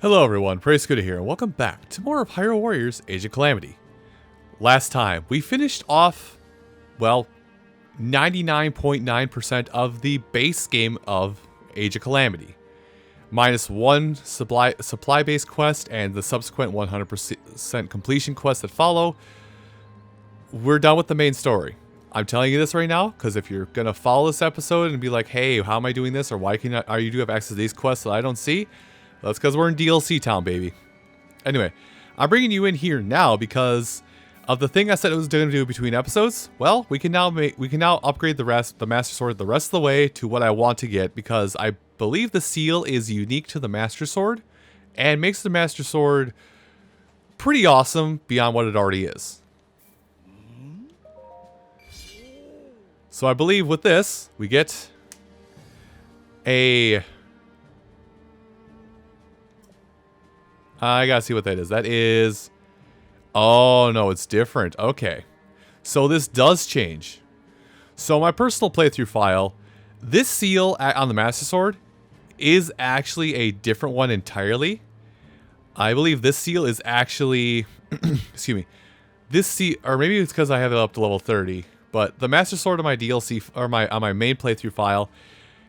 Hello everyone, Prescuda here, and welcome back to more of Hyrule Warriors Age of Calamity. Last time, we finished off, well, 99.9% of the base game of Age of Calamity. Minus one supply-based quest and the subsequent 100% completion quests that follow. We're done with the main story. I'm telling you this right now, because if you're going to follow this episode and be like, hey, how am I doing this, or why are you do have access to these quests that I don't see? That's because we're in DLC town, baby. Anyway, I'm bringing you in here now because of the thing I said it was going to do between episodes. Well, we can now upgrade the Master Sword the rest of the way to what I want to get, because I believe the seal is unique to the Master Sword and makes the Master Sword pretty awesome beyond what it already is. So I believe with this, we get a... I gotta see what that is. That is... Oh, no, it's different. Okay. So this does change. So my personal playthrough file, this seal on the Master Sword is actually a different one entirely. I believe this seal is actually... excuse me. This seal... Or maybe it's because I have it up to level 30. But the Master Sword on my DLC... Or on my main playthrough file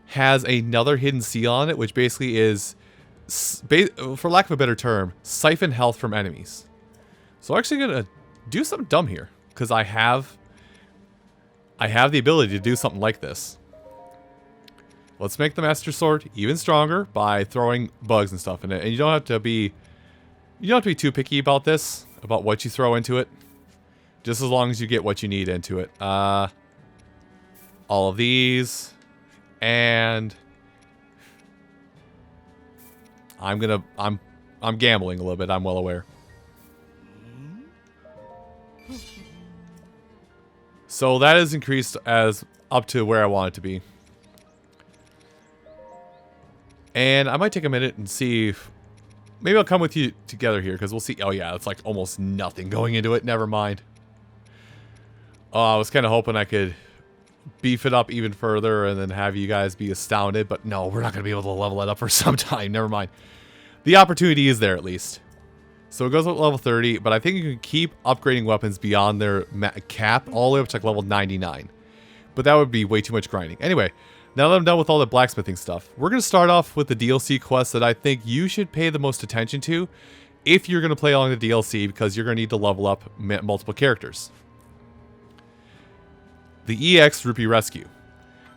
has another hidden seal on it, which basically is... for lack of a better term, siphon health from enemies. So I'm actually gonna do something dumb here, because I have the ability to do something like this. Let's make the Master Sword even stronger by throwing bugs and stuff in it. And you don't have to be too picky about this, about what you throw into it. Just as long as you get what you need into it. All of these, and I'm gambling a little bit, I'm well aware. So that is increased as up to where I want it to be. And I might take a minute and see if... Maybe I'll come with you together here, because we'll see... Oh yeah, it's like almost nothing going into it, never mind. I was kind of hoping I could beef it up even further and then have you guys be astounded, but no, we're not going to be able to level it up for some time, never mind. The opportunity is there at least. So it goes up to level 30, but I think you can keep upgrading weapons beyond their cap all the way up to like level 99. But that would be way too much grinding. Anyway, now that I'm done with all the blacksmithing stuff, we're going to start off with the DLC quests that I think you should pay the most attention to if you're going to play along the DLC, because you're going to need to level up multiple characters. The EX Rupee Rescue.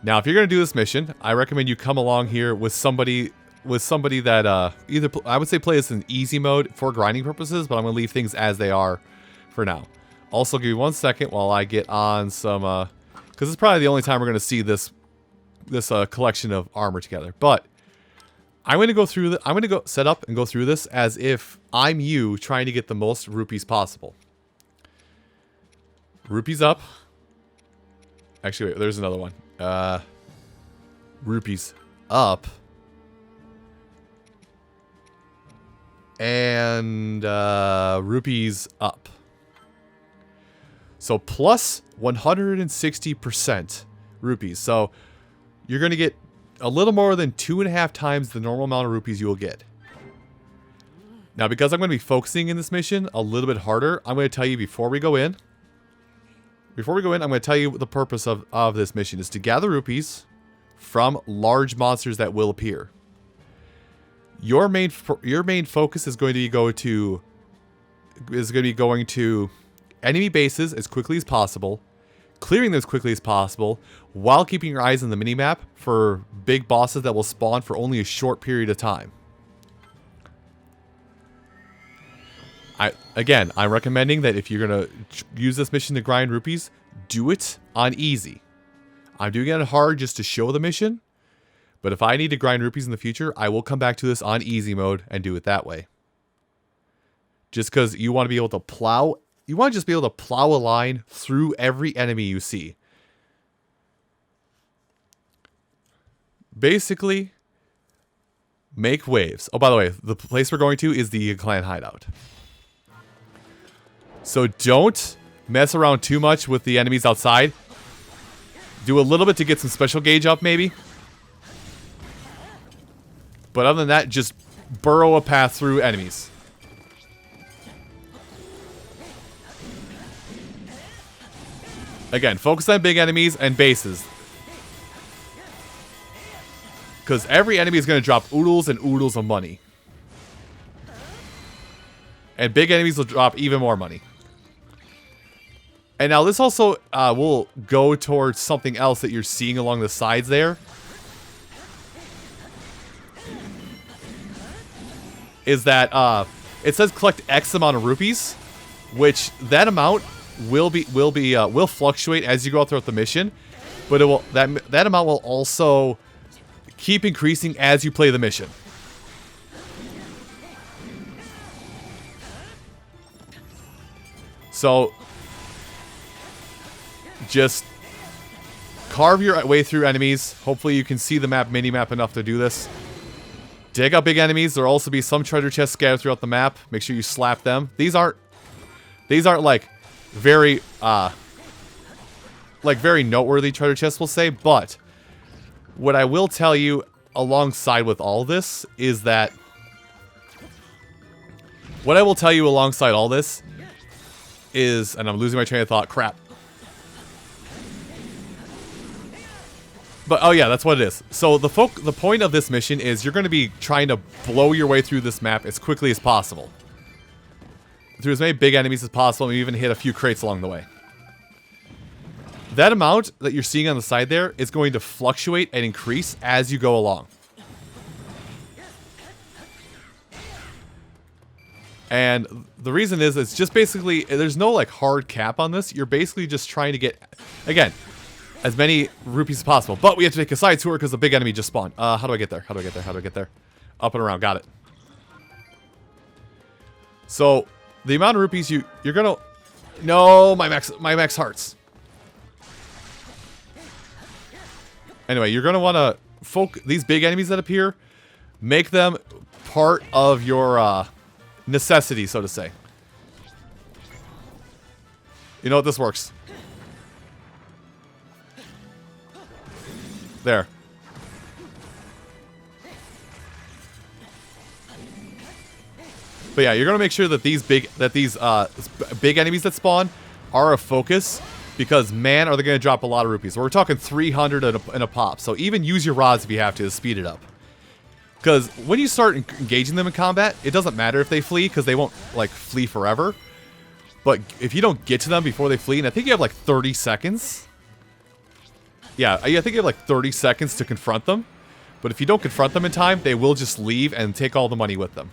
Now, if you're going to do this mission, I recommend you come along here with somebody that either I would say play this in easy mode for grinding purposes, but I'm going to leave things as they are for now. Also, give me 1 second while I get on some, because it's probably the only time we're going to see this collection of armor together. But I'm going to go through I'm going to go set up and go through this as if I'm you trying to get the most rupees possible. Rupees up. Actually, wait, there's another one. Rupees up. And rupees up. So plus 160% rupees. So you're going to get a little more than 2.5 times the normal amount of rupees you will get. Now, because I'm going to be focusing in this mission a little bit harder, I'm going to tell you before we go in, I'm going to tell you the purpose of this mission is to gather rupees from large monsters that will appear. Your main focus is going to be going to enemy bases as quickly as possible, clearing them as quickly as possible, while keeping your eyes on the minimap for big bosses that will spawn for only a short period of time. I'm recommending that if you're going to use this mission to grind rupees, do it on easy. I'm doing it on hard just to show the mission, but if I need to grind rupees in the future, I will come back to this on easy mode and do it that way. Just because you want to be able to plow, you want to just be able to plow a line through every enemy you see. Basically, make waves. Oh, by the way, the place we're going to is the clan hideout. So don't mess around too much with the enemies outside. Do a little bit to get some special gauge up, maybe. But other than that, just burrow a path through enemies. Again, focus on big enemies and bases. Because every enemy is going to drop oodles and oodles of money. And big enemies will drop even more money. And now this also will go towards something else that you're seeing along the sides there. Is that it says collect X amount of rupees, which that amount will fluctuate as you go throughout the mission, but it will that amount will also keep increasing as you play the mission. So just carve your way through enemies. Hopefully you can see the mini-map enough to do this. Dig up big enemies. There'll also be some treasure chests scattered throughout the map. Make sure you slap them. These aren't like very noteworthy treasure chests, we'll say, but what I will tell you alongside with all this is that and I'm losing my train of thought, crap. But, oh yeah, that's what it is. So the point of this mission is you're going to be trying to blow your way through this map as quickly as possible. Through as many big enemies as possible, and even hit a few crates along the way. That amount that you're seeing on the side there is going to fluctuate and increase as you go along. And the reason is, it's just basically, there's no like hard cap on this. You're basically just trying to get, again, as many rupees as possible. But we have to take a side tour because the big enemy just spawned. How do I get there? How do I get there? How do I get there? Up and around. Got it. So the amount of rupees you're gonna... No, my max hearts. Anyway, you're gonna want to these big enemies that appear, make them part of your necessity, so to say. You know what? This works. There. But yeah, you're gonna make sure that these big enemies that spawn are a focus, because man, are they gonna drop a lot of rupees. We're talking 300 in a pop. So even use your rods if you have to speed it up. Because when you start engaging them in combat, it doesn't matter if they flee, because they won't like flee forever. But if you don't get to them before they flee, and I think you have like 30 seconds. Yeah, I think you have like 30 seconds to confront them. But if you don't confront them in time, they will just leave and take all the money with them.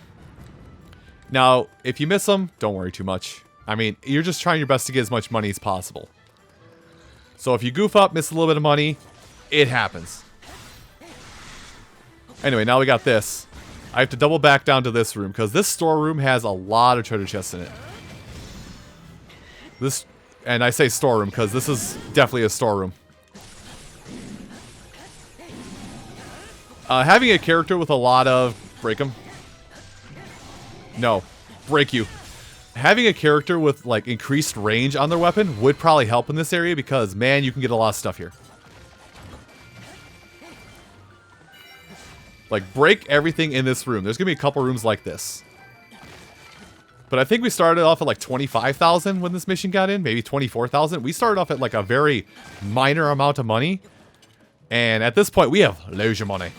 Now, if you miss them, don't worry too much. I mean, you're just trying your best to get as much money as possible. So if you goof up, miss a little bit of money, it happens. Anyway, now we got this. I have to double back down to this room, because this storeroom has a lot of treasure chests in it. And I say storeroom because this is definitely a storeroom. Having a character with a lot of... Break him. No. Break you. Having a character with, like, increased range on their weapon would probably help in this area, because, man, you can get a lot of stuff here. Like, break everything in this room. There's gonna be a couple rooms like this. But I think we started off at, like, 25,000 when this mission got in. Maybe 24,000. We started off at, like, a very minor amount of money. And at this point, we have loads of money.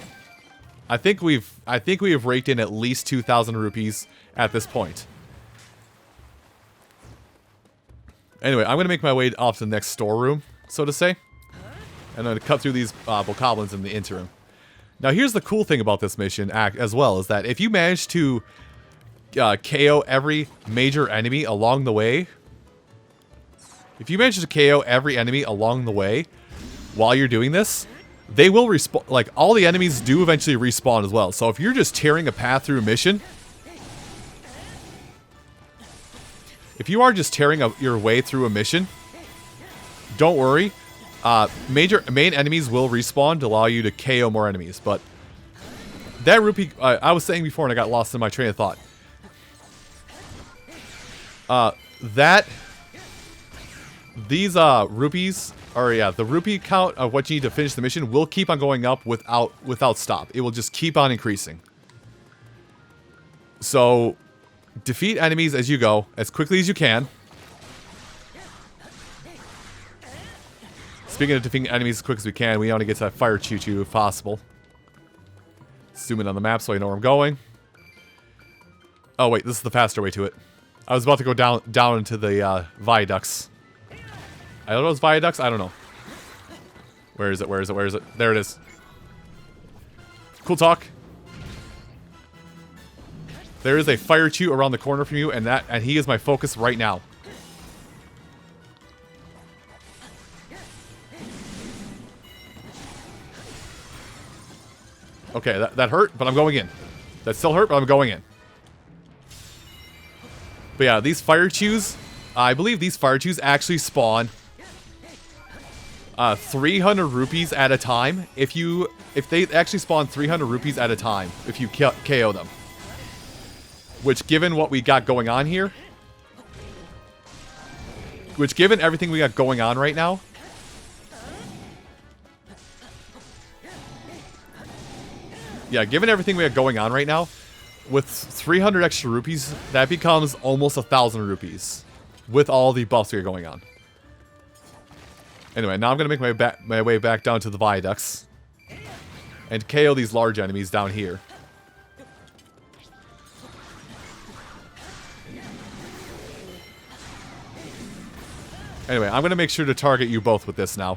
I think we have raked in at least 2,000 rupees at this point. Anyway, I'm going to make my way off to the next storeroom, so to say. And I'm going to cut through these bokoblins in the interim. Now, here's the cool thing about this mission as well, is that if you manage to KO every major enemy along the way... If you manage to KO every enemy along the way while you're doing this... They will respawn, like, all the enemies do eventually respawn as well. So if you're just tearing a path through a mission... If you are just tearing your way through a mission... Don't worry. Main enemies will respawn to allow you to KO more enemies. But... That rupee... I was saying before and I got lost in my train of thought. These rupees... Or yeah, the rupee count of what you need to finish the mission will keep on going up without stop. It will just keep on increasing. So, defeat enemies as you go, as quickly as you can. Speaking of defeating enemies as quick as we can, we want to get to that fire choo-choo if possible. Zoom in on the map so I know where I'm going. Oh wait, this is the faster way to it. I was about to go down into the viaducts. I don't know those viaducts? I don't know. Where is it? Where is it? Where is it? There it is. Cool talk. There is a fire chew around the corner from you, and he is my focus right now. Okay, that hurt, but I'm going in. That still hurt, but I'm going in. But yeah, these fire chews, I believe these fire chews actually spawn 300 rupees at a time. If they actually spawn 300 rupees at a time, if you KO them. Which, given what we got going on here, given everything we got going on right now, yeah, given everything we have going on right now, with 300 extra rupees, that becomes almost 1,000 rupees with all the buffs we are going on. Anyway, now I'm going to make my way back down to the viaducts and KO these large enemies down here. Anyway, I'm going to make sure to target you both with this now.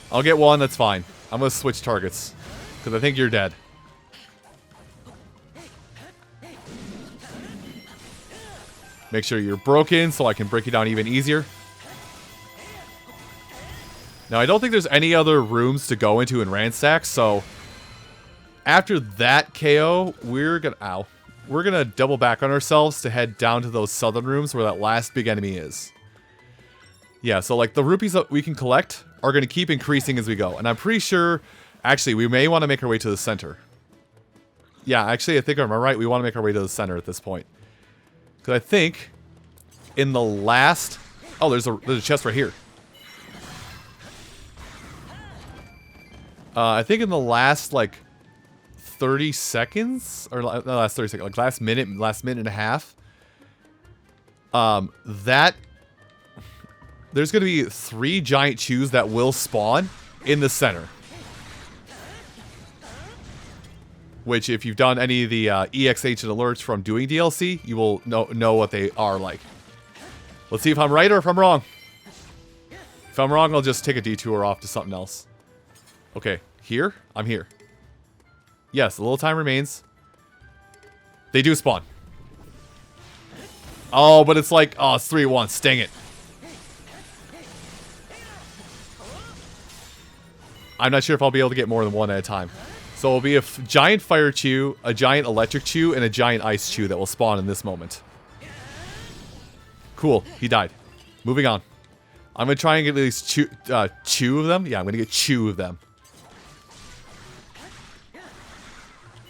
I'll get one, that's fine. I'm going to switch targets, because I think you're dead. Make sure you're broken so I can break you down even easier. Now, I don't think there's any other rooms to go into in ransack, so after that KO, we're gonna double back on ourselves to head down to those southern rooms where that last big enemy is. Yeah, so like the rupees that we can collect are going to keep increasing as we go. And I'm pretty sure, actually, we may want to make our way to the center. Yeah, actually, I think I'm right. We want to make our way to the center at this point. Because I think in the last... Oh, there's a chest right here. I think in the last, like, 30 seconds? Or not last 30 seconds. Like, last minute and a half. There's going to be 3 giant chews that will spawn in the center. Which, if you've done any of the EX Agent alerts from doing DLC, you will know what they are like. Let's see if I'm right or if I'm wrong. If I'm wrong, I'll just take a detour off to something else. Okay, here? I'm here. Yes, a little time remains. They do spawn. Oh, but it's like, oh, it's 3 at once. Dang it. I'm not sure if I'll be able to get more than one at a time. So it'll be a giant fire chew, a giant electric chew, and a giant ice chew that will spawn in this moment. Cool. He died. Moving on. I'm going to try and get at least chew of them. Yeah, I'm going to get chew of them.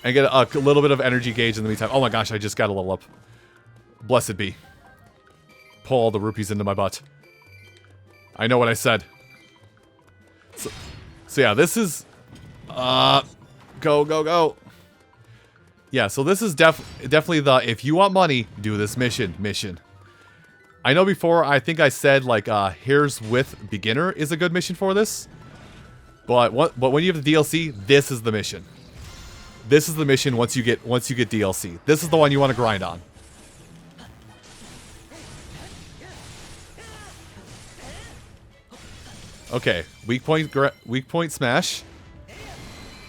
And get a little bit of energy gauge in the meantime. Oh my gosh, I just got a level up. Blessed be. Pull all the rupees into my butt. I know what I said. So yeah, this is... Go. Yeah, so this is definitely the... If you want money, do this mission. I know before, I think I said, like, Here's with Beginner is a good mission for this. But when you have the DLC, this is the mission. This is the mission once you get DLC. This is the one you want to grind on. Okay, weak point smash.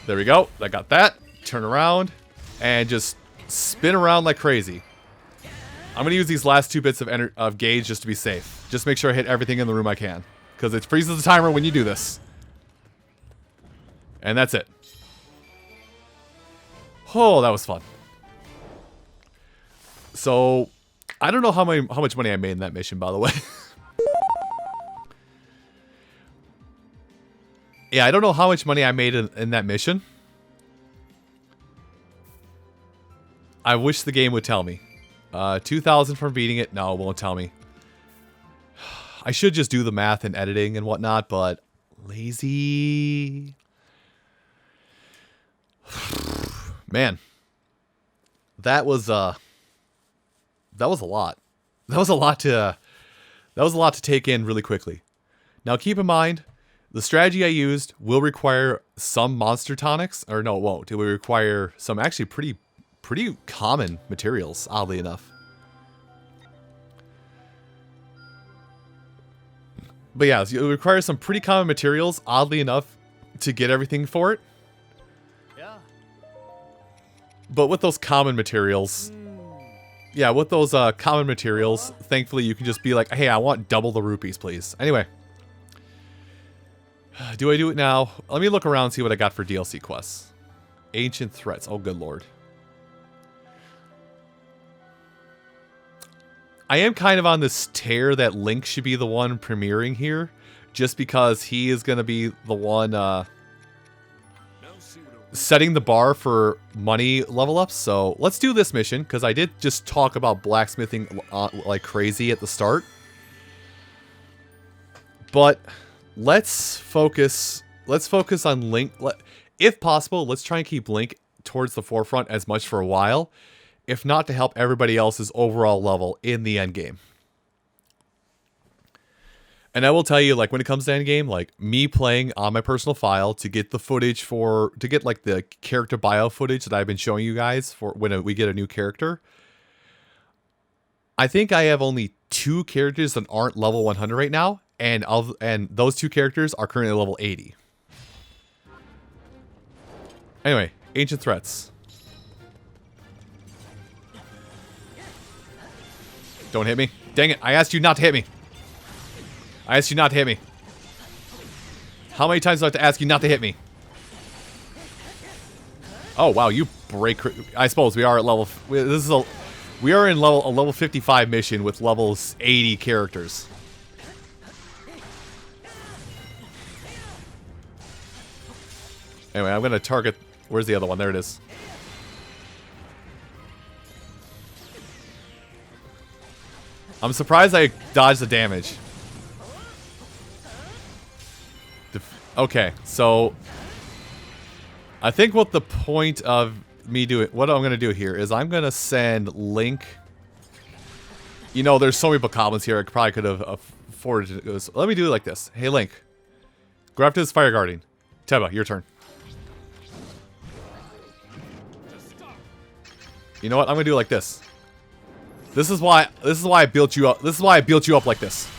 There we go. I got that. Turn around and just spin around like crazy. I'm gonna use these last 2 bits of gauge just to be safe. Just make sure I hit everything in the room I can, because it freezes the timer when you do this. And that's it. Oh, that was fun. So, I don't know how much money I made in that mission, by the way. Yeah, I don't know how much money I made in that mission. I wish the game would tell me. 2,000 from beating it? No, it won't tell me. I should just do the math and editing and whatnot, but Lazy. Man. That was a lot. That was a lot to take in really quickly. Now keep in mind, the strategy I used will require some monster tonics, or no, it won't. It will require some actually pretty common materials, oddly enough. But yeah, so it requires some pretty common materials, oddly enough, to get everything for it. Yeah. But with those common materials, thankfully you can just be like, hey, I want double the rupees, please. Anyway. Do I do it now? Let me look around and see what I got for DLC quests. Ancient threats. Oh, good lord. I am kind of on this tear that Link should be the one premiering here, just because he is going to be the one setting the bar for money level ups. So let's do this mission, because I did just talk about blacksmithing like crazy at the start. But let's focus on Link. If possible, let's try and keep Link towards the forefront as much for a while. If not, to help everybody else's overall level in the end game. And I will tell you, like, when it comes to end game, like, me playing on my personal file to get the footage to get, like, the character bio footage that I've been showing you guys for when we get a new character. I think I have only 2 characters that aren't level 100 right now, and those 2 characters are currently level 80. Anyway, ancient threats. Don't hit me. Dang it, I asked you not to hit me. I asked you not to hit me. How many times do I have to ask you not to hit me? Oh, wow, you break... I suppose we are at level... We are in a level 55 mission with levels 80 characters. Anyway, I'm going to target... Where's the other one? There it is. I'm surprised I dodged the damage. Okay, so... I think what the point of me doing... What I'm going to do here is I'm going to send Link... You know, there's so many bokoblins here, I probably could have afforded to... So let me do it like this. Hey, Link. Go after this Fire Guardian. Teba, your turn. You know what? I'm going to do it like this. This is why I built you up. This is why I built you up like this.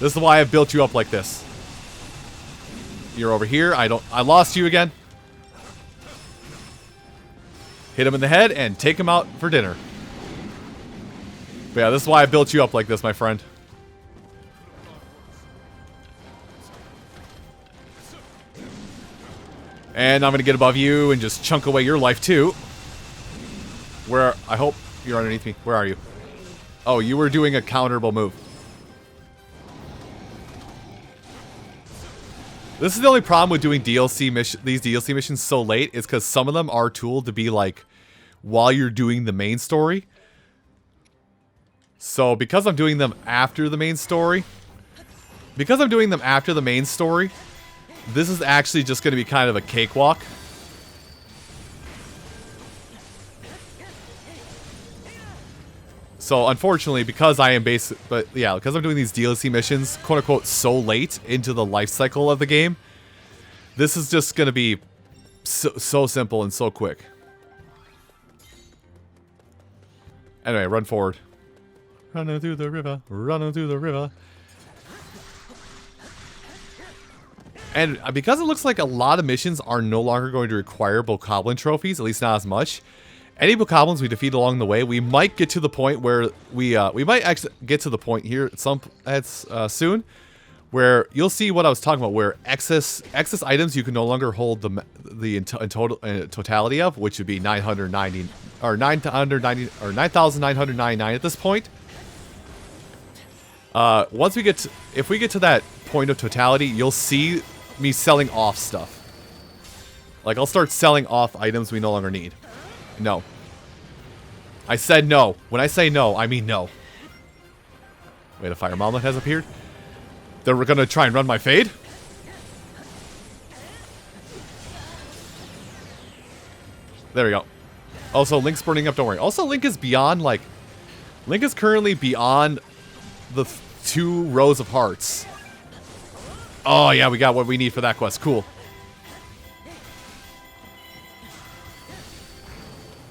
This is why I built you up like this. You're over here. I lost you again. Hit him in the head and take him out for dinner. But yeah, this is why I built you up like this, my friend. And I'm going to get above you and just chunk away your life, too. Where... I hope you're underneath me. Where are you? Oh, you were doing a counterable move. This is the only problem with doing these DLC missions so late, is because some of them are tooled to be, like, while you're doing the main story. So, because I'm doing them after the main story... This is actually just going to be kind of a cakewalk. So, unfortunately, because I am because I'm doing these DLC missions, quote-unquote, so late into the life cycle of the game, this is just going to be so simple and so quick. Anyway, run forward. Running through the river, running through the river. And because it looks like a lot of missions are no longer going to require bokoblin trophies, at least not as much. Any bokoblins we defeat along the way, we might get to the point where we might actually get to the point here soon, where you'll see what I was talking about, where excess items you can no longer hold the totality of, which would be 990 or 990 or 9,999 at this point. If we get to that point of totality, you'll see me selling off stuff. Like, I'll start selling off items we no longer need. No. I said no. When I say no, I mean no. Wait, a fire mountain has appeared? They're gonna try and run my fade? There we go. Also, Link's burning up, don't worry. Also, Link is beyond, like... Link is currently beyond the 2 rows of hearts. Oh, yeah, we got what we need for that quest. Cool.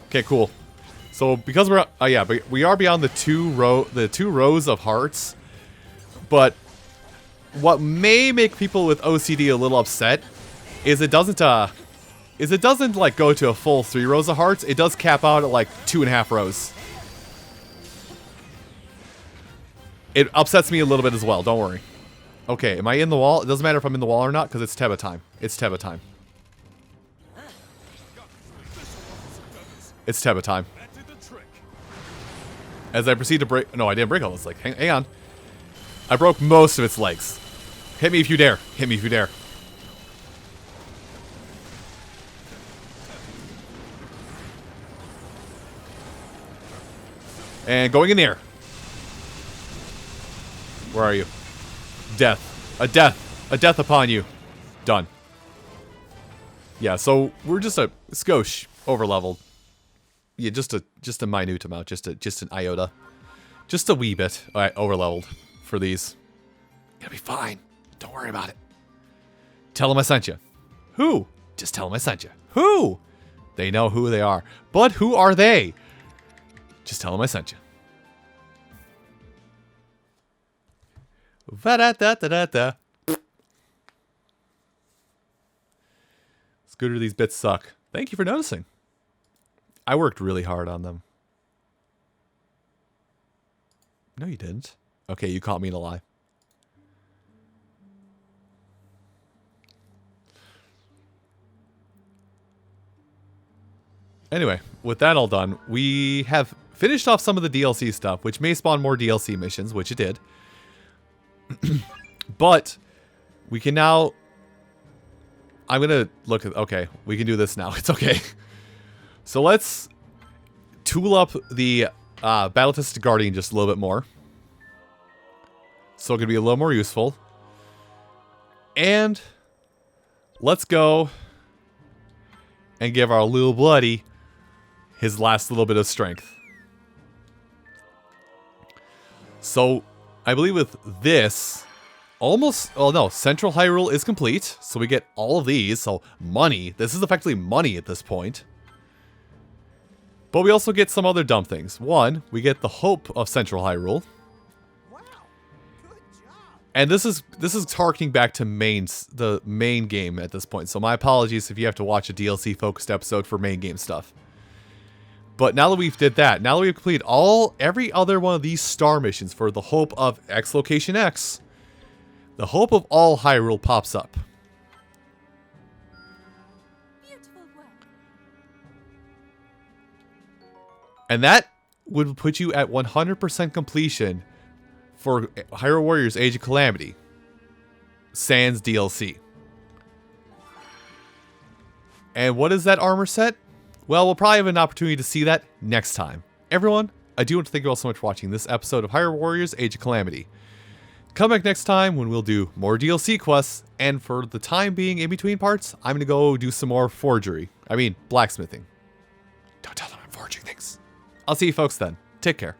Okay, cool. So, because we're... Oh, yeah, but we are beyond the 2 rows of hearts. But what may make people with OCD a little upset is it doesn't, like, go to a full 3 rows of hearts. It does cap out at, like, 2.5 rows. It upsets me a little bit as well, don't worry. Okay, am I in the wall? It doesn't matter if I'm in the wall or not, because it's Teba time. It's Teba time. It's Teba time. As I proceed to break... No, I didn't break all this leg. Hang on. I broke most of its legs. Hit me if you dare. Hit me if you dare. And going in the air. Where are you? Death. A death. A death upon you. Done. Yeah, so we're just a skosh over-leveled. Yeah, just a minute amount. Just an iota. Just a wee bit over-leveled for these. Gonna be fine. Don't worry about it. Tell them I sent you. Who? Just tell them I sent you. Who? They know who they are. But who are they? Just tell them I sent you. Va-da-da-da-da-da. Scooter, these bits suck. Thank you for noticing. I worked really hard on them. No, you didn't. Okay, you caught me in a lie. Anyway, with that all done, we have finished off some of the DLC stuff, which may spawn more DLC missions, which it did. But we can now... I'm going to look at... Okay, we can do this now. It's okay. So let's tool up the Battle-Tested Guardian just a little bit more. So it can be a little more useful. And let's go and give our little buddy his last little bit of strength. So I believe with this, almost, oh no, Central Hyrule is complete. So we get all of these. So money, this is effectively money at this point. But we also get some other dumb things. One, we get the Hope of Central Hyrule. Wow, good job. And this is harkening back to the main game at this point. So my apologies if you have to watch a DLC focused episode for main game stuff. But now that we've did that, now that we've completed every other one of these star missions for the Hope of X Location X, the Hope of All Hyrule pops up. Beautiful work. And that would put you at 100% completion for Hyrule Warriors Age of Calamity. Sans DLC. And what is that armor set? Well, we'll probably have an opportunity to see that next time. Everyone, I do want to thank you all so much for watching this episode of Hyrule Warriors Age of Calamity. Come back next time when we'll do more DLC quests, and for the time being in between parts, I'm going to go do some more blacksmithing. Don't tell them I'm forging things. I'll see you folks then. Take care.